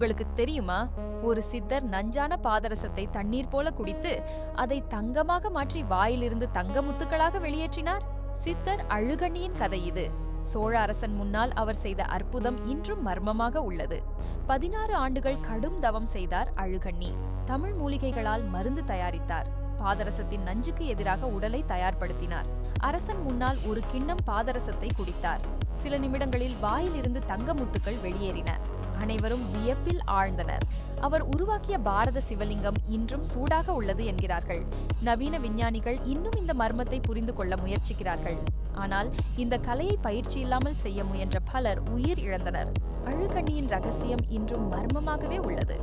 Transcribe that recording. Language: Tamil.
உங்களுக்கு தெரியுமா, ஒரு சித்தர் நஞ்சான பாதரசத்தை தண்ணீர் போல குடித்து அதை தங்கமாக மாற்றி வாயிலிருந்து தங்க முத்துக்களாக வெளியேற்றினார். சித்தர் அழுகண்ணியின் கதை இது. சோழ அரசன் முன்னால் அவர் செய்த அற்புதம் இன்றும் மர்மமாக உள்ளது. 16 ஆண்டுகள் கடும் தவம் செய்தார் அழுகண்ணி. தமிழ் மூலிகைகளால் மருந்து தயாரித்தார். பாதரசத்தின் நஞ்சுக்கு எதிராக உடலை தயார்படுத்தினார். அரசன் முன்னால் ஒரு கிண்ணம் பாதரசத்தை குடித்தார். சில நிமிடங்களில் வாயிலிருந்து தங்க முத்துக்கள் வெளியேறின. அனைவரும் வியப்பில் ஆழ்ந்தனர். அவர் உருவாக்கிய பாரத சிவலிங்கம் இன்றும் சூடாக உள்ளது என்கிறார்கள். நவீன விஞ்ஞானிகள் இன்னும் இந்த மர்மத்தை புரிந்து கொள்ள முயற்சிக்கிறார்கள். ஆனால் இந்த கலையை பயிற்சி இல்லாமல் செய்ய முயன்ற பலர் உயிர் இழந்தனர். அழுகண்ணியின் ரகசியம் இன்றும் மர்மமாகவே உள்ளது.